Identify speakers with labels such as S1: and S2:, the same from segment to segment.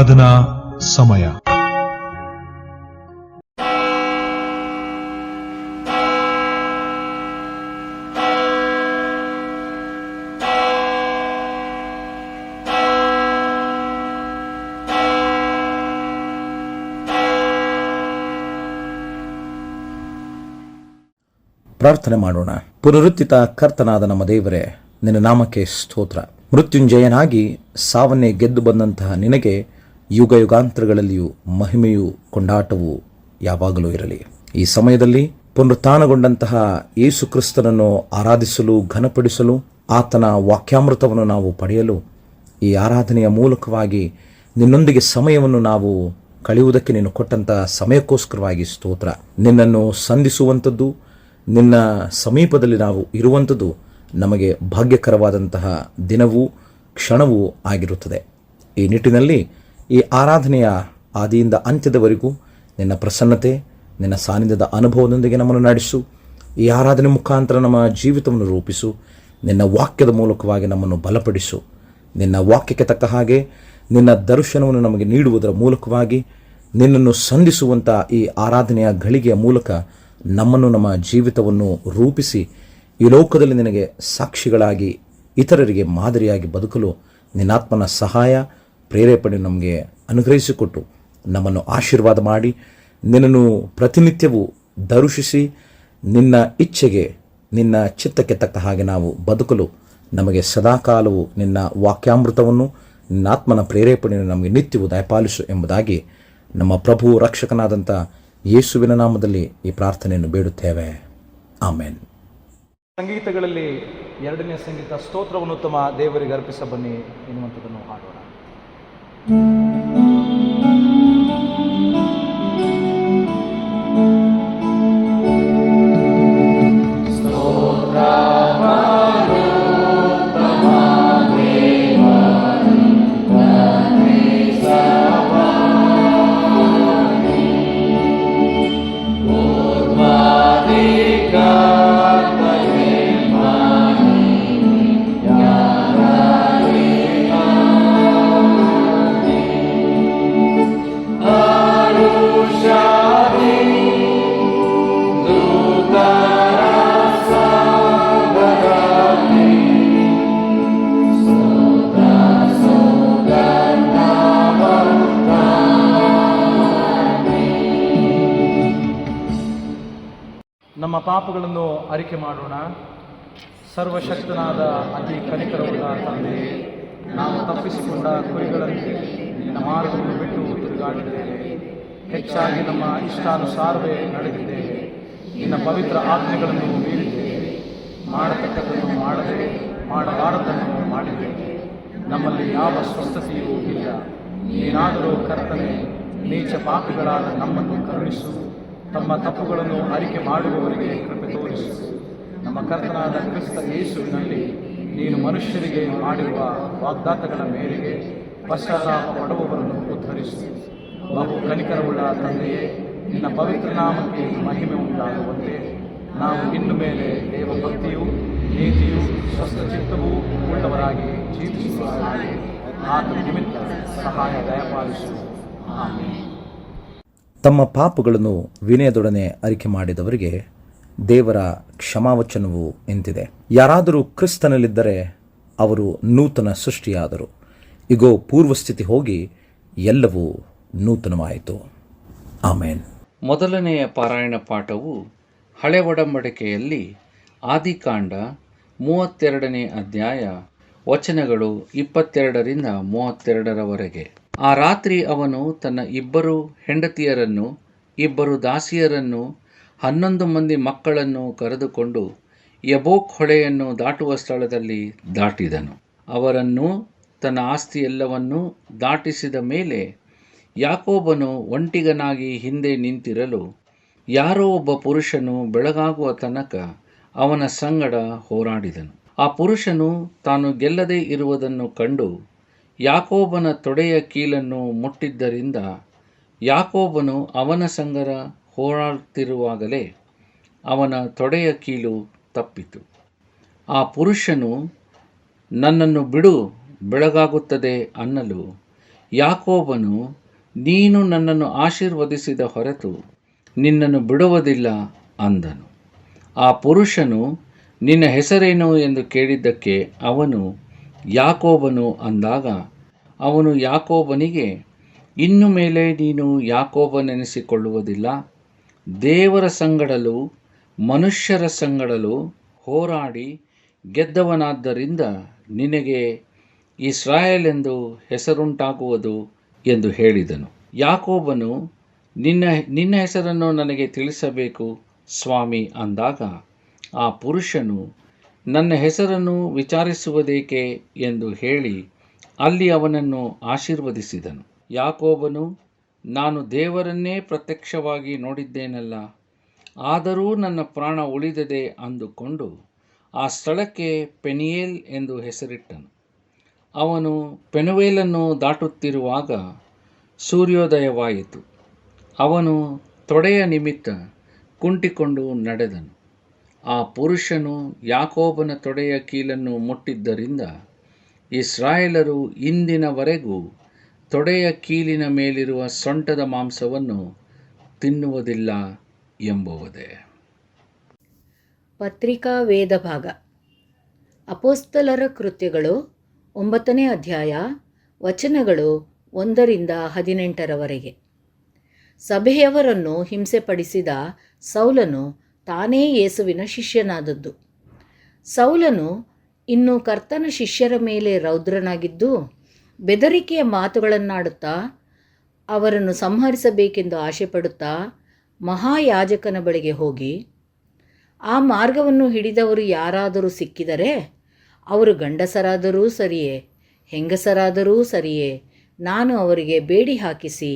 S1: ಆರಾಧನಾ ಸಮಯ.
S2: ಪ್ರಾರ್ಥನೆ ಮಾಡೋಣ. ಪುನರುತ್ಥಿತ ಕರ್ತನಾದ ನಮ್ಮ ದೇವರೇ, ನಿನ್ನ ನಾಮಕ್ಕೆ ಸ್ತೋತ್ರ. ಮೃತ್ಯುಂಜಯನಾಗಿ ಸಾವನ್ನೇ ಗೆದ್ದು ಬಂದಂತಹ ನಿನಗೆ ಯುಗ ಯುಗಾಂತರಗಳಲ್ಲಿಯೂ ಮಹಿಮೆಯೂ ಕೊಂಡಾಟವೂ ಯಾವಾಗಲೂ ಇರಲಿ. ಈ ಸಮಯದಲ್ಲಿ ಪುನರುತ್ಥಾನಗೊಂಡಂತಹ ಯೇಸು ಕ್ರಿಸ್ತನನ್ನು ಆರಾಧಿಸಲು, ಘನಪಡಿಸಲು, ಆತನ ವಾಕ್ಯಾಮೃತವನ್ನು ನಾವು ಪಡೆಯಲು ಈ ಆರಾಧನೆಯ ಮೂಲಕವಾಗಿ ನಿನ್ನೊಂದಿಗೆ ಸಮಯವನ್ನು ನಾವು ಕಳೆಯುವುದಕ್ಕೆ ನೀನು ಕೊಟ್ಟಂತಹ ಸಮಯಕ್ಕೋಸ್ಕರವಾಗಿ ಸ್ತೋತ್ರ. ನಿನ್ನನ್ನು ಸಂಧಿಸುವಂಥದ್ದು, ನಿನ್ನ ಸಮೀಪದಲ್ಲಿ ನಾವು ಇರುವಂಥದ್ದು ನಮಗೆ ಭಾಗ್ಯಕರವಾದಂತಹ ದಿನವೂ ಕ್ಷಣವೂ ಆಗಿರುತ್ತದೆ. ಈ ನಿಟ್ಟಿನಲ್ಲಿ ಈ ಆರಾಧನೆಯ ಆದಿಯಿಂದ ಅಂತ್ಯದವರೆಗೂ ನಿನ್ನ ಪ್ರಸನ್ನತೆ, ನಿನ್ನ ಸಾನ್ನಿಧ್ಯದ ಅನುಭವದೊಂದಿಗೆ ನಮ್ಮನ್ನು ನಡೆಸು. ಈ ಆರಾಧನೆ ಮುಖಾಂತರ ನಮ್ಮ ಜೀವಿತವನ್ನು ರೂಪಿಸು. ನಿನ್ನ ವಾಕ್ಯದ ಮೂಲಕವಾಗಿ ನಮ್ಮನ್ನು ಬಲಪಡಿಸು. ನಿನ್ನ ವಾಕ್ಯಕ್ಕೆ ತಕ್ಕ ಹಾಗೆ ನಿನ್ನ ದರ್ಶನವನ್ನು ನಮಗೆ ನೀಡುವುದರ ಮೂಲಕವಾಗಿ ನಿನ್ನನ್ನು ಸಂಧಿಸುವಂಥ ಈ ಆರಾಧನೆಯ ಘಳಿಗೆಯ ಮೂಲಕ ನಮ್ಮನ್ನು, ನಮ್ಮ ಜೀವಿತವನ್ನು ರೂಪಿಸಿ ಈ ಲೋಕದಲ್ಲಿ ನಿನಗೆ ಸಾಕ್ಷಿಗಳಾಗಿ ಇತರರಿಗೆ ಮಾದರಿಯಾಗಿ ಬದುಕಲು ನಿನ್ನಾತ್ಮನ ಸಹಾಯ, ಪ್ರೇರೇಪಣೆ ನಮಗೆ ಅನುಗ್ರಹಿಸಿಕೊಟ್ಟು ನಮ್ಮನ್ನು ಆಶೀರ್ವಾದ ಮಾಡಿ ನಿನ್ನನ್ನು ಪ್ರತಿನಿತ್ಯವೂ ದರ್ಶಿಸಿ ನಿನ್ನ ಇಚ್ಛೆಗೆ, ನಿನ್ನ ಚಿತ್ತಕ್ಕೆ ತಕ್ಕ ಹಾಗೆ ನಾವು ಬದುಕಲು ನಮಗೆ ಸದಾಕಾಲವು ನಿನ್ನ ವಾಕ್ಯಾಮೃತವನ್ನು, ನಿನ್ನ ಆತ್ಮನ ಪ್ರೇರೇಪಣೆಯನ್ನು ನಮಗೆ ನಿತ್ಯವೂ ದಯಪಾಲಿಸು ಎಂಬುದಾಗಿ ನಮ್ಮ ಪ್ರಭು ರಕ್ಷಕನಾದಂಥ ಯೇಸುವಿನ ನಾಮದಲ್ಲಿ ಈ ಪ್ರಾರ್ಥನೆಯನ್ನು ಬೇಡುತ್ತೇವೆ. ಆಮೇನ್.
S3: ಸಂಗೀತಗಳಲ್ಲಿ ಎರಡನೇ ಸಂಗೀತ ಸ್ತೋತ್ರವನ್ನುತ್ತಮ ದೇವರಿಗೆ ಅರ್ಪಿಸ ಬನ್ನಿ ಎನ್ನುವಂಥದ್ದನ್ನು ಹಾಡೋಣ. ನಮ್ಮ ಪಾಪಗಳನ್ನು ಅರಿಕೆ ಮಾಡೋಣ. ಸರ್ವಶಕ್ತನಾದ ಅತಿ ಕನಿಕರವುಳ್ಳ ತಂದೆಯೇ, ನಾವು ತಪ್ಪಿಸಿಕೊಂಡ ಕುರಿಗಳಂತೆ ನಿನ್ನ ಮಾರ್ಗವನ್ನು ಬಿಟ್ಟು ತಿರುಗಾಡಿದ್ದೇವೆ. ಹೆಚ್ಚಾಗಿ ನಮ್ಮ ಇಷ್ಟಾನುಸಾರವೇ ನಡೆದಿದ್ದೇವೆ. ನಿನ್ನ ಪವಿತ್ರ ಆಜ್ಞೆಗಳನ್ನು ಮೀರಿದ್ದೇವೆ. ಮಾಡತಕ್ಕದ್ದನ್ನು ಮಾಡದೆ, ಮಾಡಬಾರದನ್ನು ಮಾಡಿದ್ದೇವೆ. ನಮ್ಮಲ್ಲಿ ಯಾವ ಸ್ವಸ್ಥತೆಯೂ ಇಲ್ಲ. ನೀನಾದರೂ ಕರ್ತನೆ, ನೀಚ ಪಾಪಿಗಳಾದ ನಮ್ಮನ್ನು ಕರುಣಿಸು. ತಮ್ಮ ತಪ್ಪುಗಳನ್ನು ಅರಿಕೆ ಮಾಡುವವರಿಗೆ ಕೃಪೆ ತೋರಿಸು. ನಮ್ಮ ಕರ್ತನಾದ ಕ್ರಿಸ್ತ ಯೇಸುವಿನಲ್ಲಿ ನೀನು ಮನುಷ್ಯರಿಗೆ ಮಾಡಿರುವ ವಾಗ್ದಾತಗಳ ಮೇರೆಗೆ ಪಶ್ಚಾತ್ತಾಪ ಪಡುವವರನ್ನು ಉದ್ಧರಿಸು. ಬಹು ಕನಿಕರವುಳ್ಳ ತಂದೆಯೇ, ನಿನ್ನ ಪವಿತ್ರ ನಾಮಕ್ಕೆ ಮಹಿಮೆ ಉಂಟಾಗುವಂತೆ ನಾವು ಇನ್ನು ಮೇಲೆ ದೇವಭಕ್ತಿಯೂ ನೀತಿಯೂ ಸ್ವಸ್ಥಚಿತ್ತವೂ ಉಳ್ಳವರಾಗಿ ಜೀವಿಸುವ ಹಾಗೆ ಆತನ ನಿಮಿತ್ತ ಸಹಾಯ ದಯಪಾಲಿಸು. ಆಮೇಲೆ.
S2: ತಮ್ಮ ಪಾಪಗಳನ್ನು ವಿನಯದೊಡನೆ ಅರಿಕೆ ಮಾಡಿದವರಿಗೆ ದೇವರ ಕ್ಷಮಾವಚನವು ಇಂತಿದೆ. ಯಾರಾದರೂ ಕ್ರಿಸ್ತನಲ್ಲಿದ್ದರೆ ಅವರು ನೂತನ ಸೃಷ್ಟಿಯಾದರು. ಇಗೋ, ಪೂರ್ವಸ್ಥಿತಿ ಹೋಗಿ ಎಲ್ಲವೂ ನೂತನವಾಯಿತು. ಆಮೇನ್.
S4: ಮೊದಲನೆಯ ಪಾರಾಯಣ ಪಾಠವು ಹಳೆ ಒಡಂಬಡಿಕೆಯಲ್ಲಿ ಆದಿಕಾಂಡ 32ನೇ ಅಧ್ಯಾಯ ವಚನಗಳು 22ರಿಂದ 32ರವರೆಗೆ. ಆ ರಾತ್ರಿ ಅವನು ತನ್ನ 2 ಹೆಂಡತಿಯರನ್ನು, 2 ದಾಸಿಯರನ್ನು, 11 ಮಂದಿ ಮಕ್ಕಳನ್ನು ಕರೆದುಕೊಂಡು ಯಬೋಕ್ ಹೊಳೆಯನ್ನು ದಾಟುವ ಸ್ಥಳದಲ್ಲಿ ದಾಟಿದನು. ಅವರನ್ನು ತನ್ನ ಆಸ್ತಿಯೆಲ್ಲವನ್ನೂ ದಾಟಿಸಿದ ಮೇಲೆ ಯಾಕೋಬನು ಒಂಟಿಗನಾಗಿ ಹಿಂದೆ ನಿಂತಿರಲು ಯಾರೋ ಒಬ್ಬ ಪುರುಷನು ಬೆಳಗಾಗುವ ತನಕ ಅವನ ಸಂಗಡ ಹೋರಾಡಿದನು. ಆ ಪುರುಷನು ತಾನು ಗೆಲ್ಲದೆ ಇರುವುದನ್ನು ಕಂಡು ಯಾಕೋಬನ ತೊಡೆಯ ಕೀಲನ್ನು ಮುಟ್ಟಿದ್ದರಿಂದ ಯಾಕೋಬನು ಅವನ ಸಂಗಡ ಹೋರಾಡುತ್ತಿರುವಾಗಲೇ ಅವನ ತೊಡೆಯ ಕೀಲು ತಪ್ಪಿತು. ಆ ಪುರುಷನು, ನನ್ನನ್ನು ಬಿಡು, ಬೆಳಗಾಗುತ್ತದೆ ಅನ್ನಲು ಯಾಕೋಬನು, ನೀನು ನನ್ನನ್ನು ಆಶೀರ್ವದಿಸಿದ ಹೊರತು ನಿನ್ನನ್ನು ಬಿಡುವುದಿಲ್ಲ ಅಂದನು. ಆ ಪುರುಷನು, ನಿನ್ನ ಹೆಸರೇನು ಎಂದು ಕೇಳಿದ್ದಕ್ಕೆ ಅವನು ಯಾಕೋಬನು ಅಂದಾಗ ಅವನು ಯಾಕೋಬನಿಗೆ, ಇನ್ನು ಮೇಲೆ ನೀನು ಯಾಕೋಬನೆನಿಸಿಕೊಳ್ಳುವುದಿಲ್ಲ, ದೇವರ ಸಂಗಡಲೂ ಮನುಷ್ಯರ ಸಂಗಡಲೂ ಹೋರಾಡಿ ಗೆದ್ದವನಾದ್ದರಿಂದ ನಿನಗೆ ಇಸ್ರಾಯೇಲ್ ಎಂದು ಹೆಸರುಂಟಾಗುವುದು ಎಂದು ಹೇಳಿದನು. ಯಾಕೋಬನು, ನಿನ್ನ ಹೆಸರನ್ನು ನನಗೆ ತಿಳಿಸಬೇಕು ಸ್ವಾಮಿ ಅಂದಾಗ ಆ ಪುರುಷನು, ನನ್ನ ಹೆಸರನ್ನು ವಿಚಾರಿಸುವುದೇಕೆ ಎಂದು ಹೇಳಿ ಅಲ್ಲಿ ಅವನನ್ನು ಆಶೀರ್ವದಿಸಿದನು. ಯಾಕೋಬನು, ನಾನು ದೇವರನ್ನೇ ಪ್ರತ್ಯಕ್ಷವಾಗಿ ನೋಡಿದ್ದೇನಲ್ಲ, ಆದರೂ ನನ್ನ ಪ್ರಾಣ ಉಳಿದದೆ ಅಂದುಕೊಂಡು ಆ ಸ್ಥಳಕ್ಕೆ ಪೆನಿಯೇಲ್ ಎಂದು ಹೆಸರಿಟ್ಟನು. ಅವನು ಪೆನುವೇಲನ್ನು ದಾಟುತ್ತಿರುವಾಗ ಸೂರ್ಯೋದಯವಾಯಿತು. ಅವನು ತೊಡೆಯ ನಿಮಿತ್ತ ಕುಂಟಿಕೊಂಡು ನಡೆದನು. ಆ ಪುರುಷನು ಯಾಕೋಬನ ತೊಡೆಯ ಕೀಲನ್ನು ಮುಟ್ಟಿದ್ದರಿಂದ ಇಸ್ರಾಯೇಲರು ಇಂದಿನವರೆಗೂ ತೊಡೆಯ ಕೀಲಿನ ಮೇಲಿರುವ ಸೊಂಟದ ಮಾಂಸವನ್ನು ತಿನ್ನುವುದಿಲ್ಲ ಎಂಬುವುದೇ.
S1: ಪತ್ರಿಕಾ ವೇದ ಭಾಗ. ಅಪೊಸ್ತಲರ ಕೃತ್ಯಗಳು 9ನೇ ಅಧ್ಯಾಯ, ವಚನಗಳು 1-18. ಸಭೆಯವರನ್ನು ಹಿಂಸೆಪಡಿಸಿದ ಸೌಲನು ತಾನೇ ಯೇಸುವಿನ ಶಿಷ್ಯನಾದದ್ದು. ಸೌಲನು ಇನ್ನು ಕರ್ತನ ಶಿಷ್ಯರ ಮೇಲೆ ರೌದ್ರನಾಗಿದ್ದು ಬೆದರಿಕೆಯ ಮಾತುಗಳನ್ನಾಡುತ್ತಾ ಅವರನ್ನು ಸಂಹರಿಸಬೇಕೆಂದು ಆಶೆಪಡುತ್ತಾ ಮಹಾಯಾಜಕನ ಬಳಿಗೆ ಹೋಗಿ, ಆ ಮಾರ್ಗವನ್ನು ಹಿಡಿದವರು ಯಾರಾದರೂ ಸಿಕ್ಕಿದರೆ ಅವರು ಗಂಡಸರಾದರೂ ಸರಿಯೇ ಹೆಂಗಸರಾದರೂ ಸರಿಯೇ ನಾನು ಅವರಿಗೆ ಬೇಡಿ ಹಾಕಿಸಿ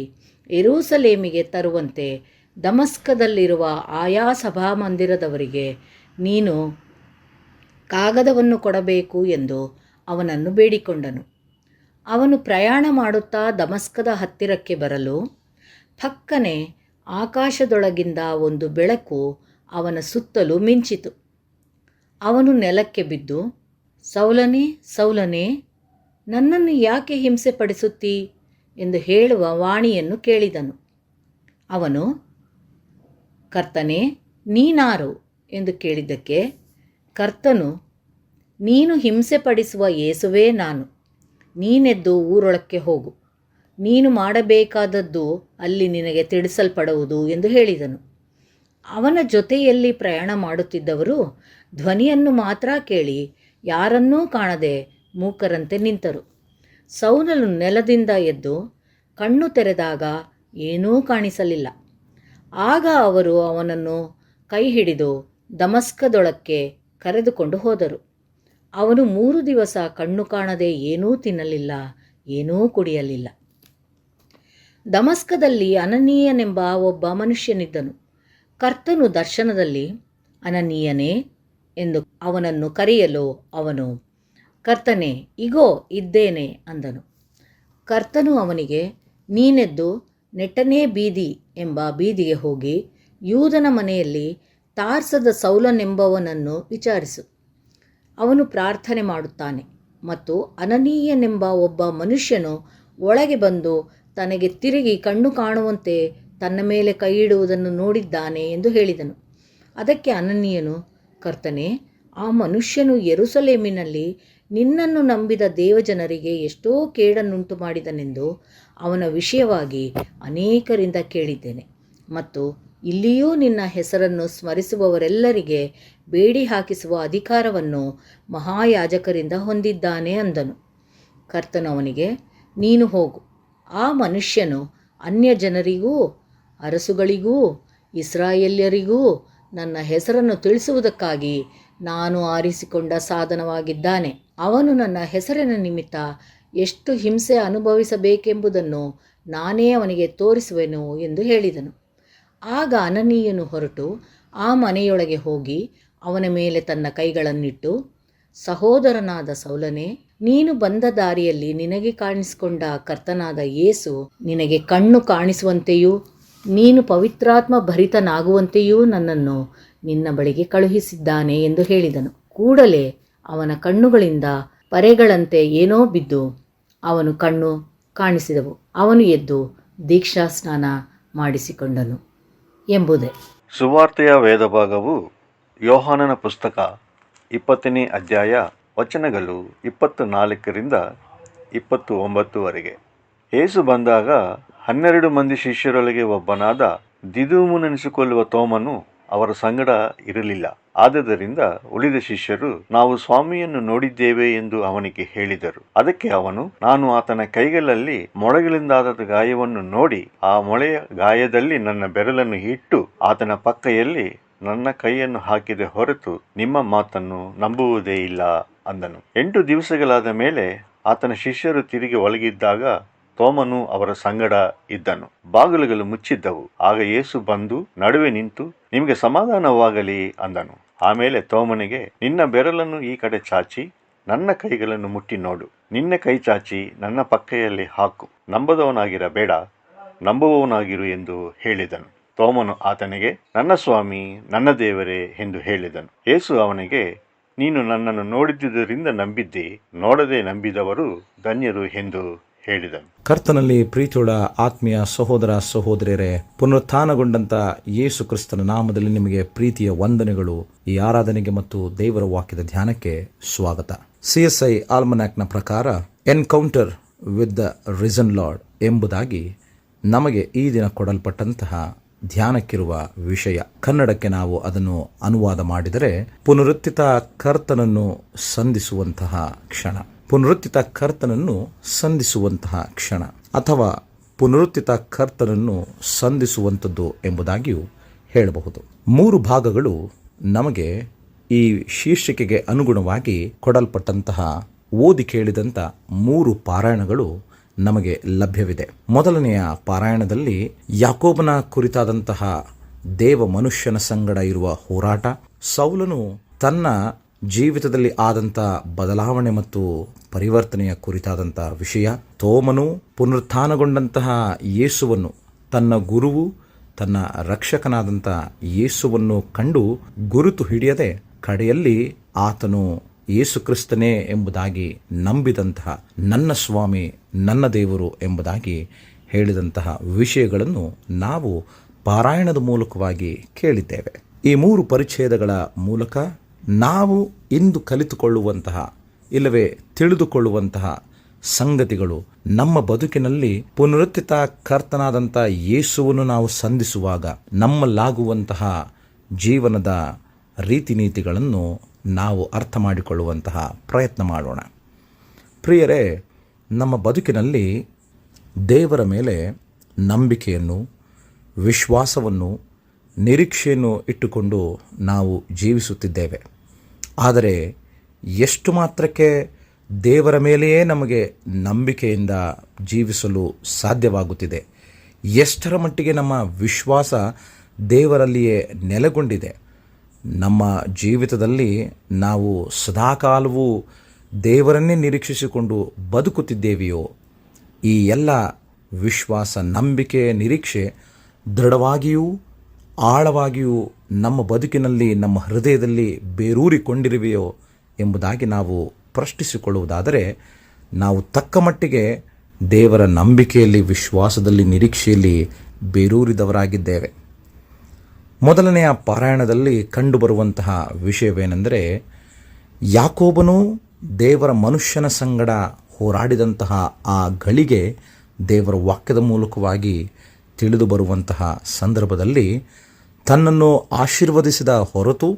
S1: ಯೆರೂಸಲೇಮಿಗೆ ತರುವಂತೆ ದಮಸ್ಕದಲ್ಲಿರುವ ಆಯಾ ಸಭಾಮಂದಿರದವರಿಗೆ ನೀನು ಕಾಗದವನ್ನು ಕೊಡಬೇಕು ಎಂದು ಅವನನ್ನು ಬೇಡಿಕೊಂಡನು. ಅವನು ಪ್ರಯಾಣ ಮಾಡುತ್ತಾ ದಮಸ್ಕದ ಹತ್ತಿರಕ್ಕೆ ಬರಲು ಫಕ್ಕನೆ ಆಕಾಶದೊಳಗಿಂದ ಒಂದು ಬೆಳಕು ಅವನ ಸುತ್ತಲೂ ಮಿಂಚಿತು. ಅವನು ನೆಲಕ್ಕೆ ಬಿದ್ದು, ಸೌಲನೇ ಸೌಲನೇ, ನನ್ನನ್ನು ಯಾಕೆ ಹಿಂಸೆ ಪಡಿಸುತ್ತೀ ಎಂದು ಹೇಳುವ ವಾಣಿಯನ್ನು ಕೇಳಿದನು. ಅವನು, ಕರ್ತನೇ, ನೀನಾರು ಎಂದು ಕೇಳಿದ್ದಕ್ಕೆ ಕರ್ತನು, ನೀನು ಹಿಂಸೆ ಪಡಿಸುವ ಯೇಸುವೇ ನಾನು. ನೀನೆದ್ದು ಊರೊಳಕ್ಕೆ ಹೋಗು, ನೀನು ಮಾಡಬೇಕಾದದ್ದು ಅಲ್ಲಿ ನಿನಗೆ ತಿಳಿಸಲ್ಪಡುವುದು ಎಂದು ಹೇಳಿದನು. ಅವನ ಜೊತೆಯಲ್ಲಿ ಪ್ರಯಾಣ ಮಾಡುತ್ತಿದ್ದವರು ಧ್ವನಿಯನ್ನು ಮಾತ್ರ ಕೇಳಿ ಯಾರನ್ನೂ ಕಾಣದೆ ಮೂಕರಂತೆ ನಿಂತರು. ಸೌಲನು ನೆಲದಿಂದ ಎದ್ದು ಕಣ್ಣು ತೆರೆದಾಗ ಏನೂ ಕಾಣಿಸಲಿಲ್ಲ. ಆಗ ಅವರು ಅವನನ್ನು ಕೈ ಹಿಡಿದು ದಮಸ್ಕದೊಳಕ್ಕೆ ಕರೆದುಕೊಂಡು ಹೋದರು. ಅವನು 3 ದಿವಸ ಕಣ್ಣು ಕಾಣದೆ ಏನೂ ತಿನ್ನಲಿಲ್ಲ, ಏನೂ ಕುಡಿಯಲಿಲ್ಲ. ದಮಸ್ಕದಲ್ಲಿ ಅನನೀಯನೆಂಬ ಒಬ್ಬ ಮನುಷ್ಯನಿದ್ದನು. ಕರ್ತನು ದರ್ಶನದಲ್ಲಿ, ಅನನೀಯನೇ ಎಂದು ಅವನನ್ನು ಕರೆಯಲು ಅವನು, ಕರ್ತನೇ, ಇಗೋ ಇದ್ದೇನೆ ಅಂದನು. ಕರ್ತನು ಅವನಿಗೆ, ನೀನೆದ್ದು ನೆಟ್ಟನೇ ಬೀದಿ ಎಂಬ ಬೀದಿಗೆ ಹೋಗಿ ಯೂದನ ಮನೆಯಲ್ಲಿ ತಾರ್ಸದ ಸೌಲನೆಂಬವನನ್ನು ವಿಚಾರಿಸು. ಅವನು ಪ್ರಾರ್ಥನೆ ಮಾಡುತ್ತಾನೆ ಮತ್ತು ಅನನೀಯನೆಂಬ ಒಬ್ಬ ಮನುಷ್ಯನು ಒಳಗೆ ಬಂದು ತನಗೆ ತಿರುಗಿ ಕಣ್ಣು ಕಾಣುವಂತೆ ತನ್ನ ಮೇಲೆ ಕೈಯಿಡುವುದನ್ನು ನೋಡಿದ್ದಾನೆ ಎಂದು ಹೇಳಿದನು. ಅದಕ್ಕೆ ಅನನೀಯನು, ಕರ್ತನೇ, ಆ ಮನುಷ್ಯನು ಯೆರೂಸಲೇಮಿನಲ್ಲಿ ನಿನ್ನನ್ನು ನಂಬಿದ ದೇವಜನರಿಗೆ ಎಷ್ಟೋ ಕೇಡನ್ನುಂಟು ಮಾಡಿದನೆಂದು ಅವನ ವಿಷಯವಾಗಿ ಅನೇಕರಿಂದ ಕೇಳಿದ್ದೇನೆ, ಮತ್ತು ಇಲ್ಲಿಯೂ ನಿನ್ನ ಹೆಸರನ್ನು ಸ್ಮರಿಸುವವರೆಲ್ಲರಿಗೆ ಬೇಡಿ ಹಾಕಿಸುವ ಅಧಿಕಾರವನ್ನು ಮಹಾಯಾಜಕರಿಂದ ಹೊಂದಿದ್ದಾನೆ ಅಂದನು. ಕರ್ತನು ಅವನಿಗೆ, ನೀನು ಹೋಗು, ಆ ಮನುಷ್ಯನು ಅನ್ಯ ಜನರಿಗೂ ಅರಸುಗಳಿಗೂ ಇಸ್ರಾಯೇಲ್ಯರಿಗೂ ನನ್ನ ಹೆಸರನ್ನು ತಿಳಿಸುವುದಕ್ಕಾಗಿ ನಾನು ಆರಿಸಿಕೊಂಡ ಸಾಧನವಾಗಿದ್ದಾನೆ. ಅವನು ನನ್ನ ಹೆಸರಿನ ನಿಮಿತ್ತ ಎಷ್ಟು ಹಿಂಸೆ ಅನುಭವಿಸಬೇಕೆಂಬುದನ್ನು ನಾನೇ ಅವನಿಗೆ ತೋರಿಸುವೆನು ಎಂದು ಹೇಳಿದನು. ಆಗ ಅನನೀಯನು ಹೊರಟು ಆ ಮನೆಯೊಳಗೆ ಹೋಗಿ ಅವನ ಮೇಲೆ ತನ್ನ ಕೈಗಳನ್ನಿಟ್ಟು, ಸಹೋದರನಾದ ಸೌಲನೇ, ನೀನು ಬಂದ ದಾರಿಯಲ್ಲಿ ನಿನಗೆ ಕಾಣಿಸಿಕೊಂಡ ಕರ್ತನಾದ ಯೇಸು ನಿನಗೆ ಕಣ್ಣು ಕಾಣಿಸುವಂತೆಯೂ ನೀನು ಪವಿತ್ರಾತ್ಮ ಭರಿತನಾಗುವಂತೆಯೂ ನನ್ನನ್ನು ನಿನ್ನ ಬಳಿಗೆ ಕಳುಹಿಸಿದ್ದಾನೆ ಎಂದು ಹೇಳಿದನು. ಕೂಡಲೇ ಅವನ ಕಣ್ಣುಗಳಿಂದ ಪರೆಗಳಂತೆ ಏನೋ ಬಿದ್ದು ಅವನು ಕಣ್ಣು ಕಾಣಿಸಿದವು. ಅವನು ಎದ್ದು ದೀಕ್ಷಾ ಸ್ನಾನ ಮಾಡಿಸಿಕೊಂಡನು ಎಂಬುದೇ.
S5: ಸುವಾರ್ತೆಯ ವೇದಭಾಗವು ಯೋಹಾನನ ಪುಸ್ತಕ 20ನೇ ಅಧ್ಯಾಯ ವಚನಗಳು 24ರಿಂದ 29ವರೆಗೆ. ಯೇಸು ಬಂದಾಗ 12 ಮಂದಿ ಶಿಷ್ಯರೊಳಗೆ ಒಬ್ಬನಾದ ದಿದುಮನೆನಿಸಿಕೊಳ್ಳುವ ತೋಮನು ಅವರ ಸಂಗಡ ಇರಲಿಲ್ಲ. ಆದುದರಿಂದ ಉಳಿದ ಶಿಷ್ಯರು, ನಾವು ಸ್ವಾಮಿಯನ್ನು ನೋಡಿದ್ದೇವೆ ಎಂದು ಅವನಿಗೆ ಹೇಳಿದರು. ಅದಕ್ಕೆ ಅವನು, ನಾನು ಆತನ ಕೈಗಳಲ್ಲಿ ಮೊಳೆಗಳಿಂದಾದ ಗಾಯವನ್ನು ನೋಡಿ ಆ ಮೊಳೆಯ ಗಾಯದಲ್ಲಿ ನನ್ನ ಬೆರಳನ್ನು ಇಟ್ಟು ಆತನ ಪಕ್ಕೆಯಲ್ಲಿ ನನ್ನ ಕೈಯನ್ನು ಹಾಕಿದ ಹೊರತು ನಿಮ್ಮ ಮಾತನ್ನು ನಂಬುವುದೇ ಇಲ್ಲ ಅಂದನು. 8 ದಿವಸಗಳಾದ ಮೇಲೆ ಆತನ ಶಿಷ್ಯರು ತಿರುಗಿ ಒಳಗಿದ್ದಾಗ ತೋಮನು ಅವರ ಸಂಗಡ ಇದ್ದನು. ಬಾಗಿಲುಗಳು ಮುಚ್ಚಿದ್ದವು. ಆಗ ಯೇಸು ಬಂದು ನಡುವೆ ನಿಂತು, ನಿಮಗೆ ಸಮಾಧಾನವಾಗಲಿ ಅಂದನು. ಆಮೇಲೆ ತೋಮನಿಗೆ, ನಿನ್ನ ಬೆರಳನ್ನು ಈ ಕಡೆ ಚಾಚಿ ನನ್ನ ಕೈಗಳನ್ನು ಮುಟ್ಟಿ ನೋಡು. ನಿನ್ನ ಕೈ ಚಾಚಿ ನನ್ನ ಪಕ್ಕೆಯಲ್ಲಿ ಹಾಕು. ನಂಬದವನಾಗಿರಬೇಡ, ನಂಬುವವನಾಗಿರು ಎಂದು ಹೇಳಿದನು. ತೋಮನು ಆತನಿಗೆ, ನನ್ನ ಸ್ವಾಮಿ, ನನ್ನ ದೇವರೇ ಎಂದು ಹೇಳಿದನು. ಯೇಸು ಅವನಿಗೆ, ನೀನು ನನ್ನನ್ನು ನೋಡಿದ್ದುದರಿಂದ ನಂಬಿದ್ದಿ, ನೋಡದೆ ನಂಬಿದವರು ಧನ್ಯರು ಎಂದು ಹೇಳಿದನು.
S2: ಕರ್ತನಲ್ಲಿ ಪ್ರೀತಿಯುಳ್ಳ ಆತ್ಮೀಯ ಸಹೋದರ ಸಹೋದರಿಯರೇ, ಪುನರುತ್ಥಾನಗೊಂಡಂತ ಯೇಸು ಕ್ರಿಸ್ತನ ನಾಮದಲ್ಲಿ ನಿಮಗೆ ಪ್ರೀತಿಯ ವಂದನೆಗಳು. ಈ ಆರಾಧನೆಗೆ ಮತ್ತು ದೇವರ ವಾಕ್ಯದ ಧ್ಯಾನಕ್ಕೆ ಸ್ವಾಗತ. CSI ಆಲ್ಮನಾಕ್ನ ಪ್ರಕಾರ encounter with the risen lord ಎಂಬುದಾಗಿ ನಮಗೆ ಈ ದಿನ ಕೊಡಲ್ಪಟ್ಟಂತಹ ಧ್ಯಾನಕ್ಕಿರುವ ವಿಷಯ. ಕನ್ನಡಕ್ಕೆ ನಾವು ಅದನ್ನು ಅನುವಾದ ಮಾಡಿದರೆ ಪುನರುತ್ಥಿತ ಕರ್ತನನ್ನು ಸಂಧಿಸುವಂತಹ ಕ್ಷಣ, ಪುನರುತ್ಥಿತ ಕರ್ತನನ್ನು ಸಂಧಿಸುವಂತಹ ಕ್ಷಣ ಅಥವಾ ಪುನರುತ್ಥಿತ ಕರ್ತನನ್ನು ಸಂಧಿಸುವಂಥದ್ದು ಎಂಬುದಾಗಿಯೂ ಹೇಳಬಹುದು. 3 ಭಾಗಗಳು ನಮಗೆ ಈ ಶೀರ್ಷಿಕೆಗೆ ಅನುಗುಣವಾಗಿ ಕೊಡಲ್ಪಟ್ಟಂತಹ ಓದಿ ಕೇಳಿದಂಥ 3 ಪಾರಾಯಣಗಳು ನಮಗೆ ಲಭ್ಯವಿದೆ. ಮೊದಲನೆಯ ಪಾರಾಯಣದಲ್ಲಿ ಯಾಕೋಬನ ಕುರಿತಾದಂತಹ ದೇವ ಮನುಷ್ಯನ ಸಂಗಡ ಇರುವ ಹೋರಾಟ, ಸೌಲನು ತನ್ನ ಜೀವಿತದಲ್ಲಿ ಆದಂಥ ಬದಲಾವಣೆ ಮತ್ತು ಪರಿವರ್ತನೆಯ ಕುರಿತಾದಂಥ ವಿಷಯ, ತೋಮನು ಪುನರುತ್ಥಾನಗೊಂಡಂತಹ ಯೇಸುವನ್ನು, ತನ್ನ ಗುರುವು, ತನ್ನ ರಕ್ಷಕನಾದಂಥ ಯೇಸುವನ್ನು ಕಂಡು ಗುರುತು ಹಿಡಿಯದೆ ಕಡೆಯಲ್ಲಿ ಆತನು ಯೇಸು ಕ್ರಿಸ್ತನೇ ಎಂಬುದಾಗಿ ನಂಬಿದಂತಹ, ನನ್ನ ಸ್ವಾಮಿ, ನನ್ನ ದೇವರು ಎಂಬುದಾಗಿ ಹೇಳಿದಂತಹ ವಿಷಯಗಳನ್ನು ನಾವು ಪಾರಾಯಣದ ಮೂಲಕವಾಗಿ ಕೇಳಿದ್ದೇವೆ. ಈ 3 ಪರಿಚ್ಛೇದಗಳ ಮೂಲಕ ನಾವು ಇಂದು ಕಲಿತುಕೊಳ್ಳುವಂತಹ ಇಲ್ಲವೇ ತಿಳಿದುಕೊಳ್ಳುವಂತಹ ಸಂಗತಿಗಳು, ನಮ್ಮ ಬದುಕಿನಲ್ಲಿ ಪುನರುತ್ಥಿತ ಕರ್ತನಾದಂಥ ಯೇಸುವನ್ನು ನಾವು ಸಂಧಿಸುವಾಗ ನಮ್ಮಲ್ಲಾಗುವಂತಹ ಜೀವನದ ರೀತಿ ನೀತಿಗಳನ್ನು ನಾವು ಅರ್ಥ ಮಾಡಿಕೊಳ್ಳುವಂತಹ ಪ್ರಯತ್ನ ಮಾಡೋಣ. ಪ್ರಿಯರೇ, ನಮ್ಮ ಬದುಕಿನಲ್ಲಿ ದೇವರ ಮೇಲೆ ನಂಬಿಕೆಯನ್ನು, ವಿಶ್ವಾಸವನ್ನು, ನಿರೀಕ್ಷೆಯನ್ನು ಇಟ್ಟುಕೊಂಡು ನಾವು ಜೀವಿಸುತ್ತಿದ್ದೇವೆ. ಆದರೆ ಎಷ್ಟು ಮಾತ್ರಕ್ಕೆ ದೇವರ ಮೇಲೆಯೇ ನಮಗೆ ನಂಬಿಕೆಯಿಂದ ಜೀವಿಸಲು ಸಾಧ್ಯವಾಗುತ್ತಿದೆ? ಎಷ್ಟರ ಮಟ್ಟಿಗೆ ನಮ್ಮ ವಿಶ್ವಾಸ ದೇವರಲ್ಲಿಯೇ ನೆಲೆಗೊಂಡಿದೆ? ನಮ್ಮ ಜೀವಿತದಲ್ಲಿ ನಾವು ಸದಾಕಾಲವೂ ದೇವರನ್ನೇ ನಿರೀಕ್ಷಿಸಿಕೊಂಡು ಬದುಕುತ್ತಿದ್ದೇವೆಯೋ? ಈ ಎಲ್ಲ ವಿಶ್ವಾಸ, ನಂಬಿಕೆ, ನಿರೀಕ್ಷೆ ದೃಢವಾಗಿಯೂ ಆಳವಾಗಿಯೂ ನಮ್ಮ ಬದುಕಿನಲ್ಲಿ, ನಮ್ಮ ಹೃದಯದಲ್ಲಿ ಬೇರೂರಿಕೊಂಡಿರುವೆಯೋ ಎಂಬುದಾಗಿ ನಾವು ಪ್ರಶ್ನಿಸಿಕೊಳ್ಳುವುದಾದರೆ, ನಾವು ತಕ್ಕ ಮಟ್ಟಿಗೆ ದೇವರ ನಂಬಿಕೆಯಲ್ಲಿ, ವಿಶ್ವಾಸದಲ್ಲಿ, ನಿರೀಕ್ಷೆಯಲ್ಲಿ ಬೇರೂರಿದವರಾಗಿದ್ದೇವೆ. ಮೊದಲನೆಯ ಪಾರಾಯಣದಲ್ಲಿ ಕಂಡುಬರುವಂತಹ ವಿಷಯವೇನೆಂದರೆ, ಯಾಕೋಬನು ದೇವರ ಮನುಷ್ಯನ ಸಂಗಡ ಹೋರಾಡಿದಂತಹ ಆ ಗಳಿಗೆ ದೇವರ ವಾಕ್ಯದ ಮೂಲಕವಾಗಿ ತಿಳಿದು ಬರುವಂತಹ ಸಂದರ್ಭದಲ್ಲಿ ತನ್ನನ್ನು ಆಶೀರ್ವದಿಸಿದ ಹೊರತು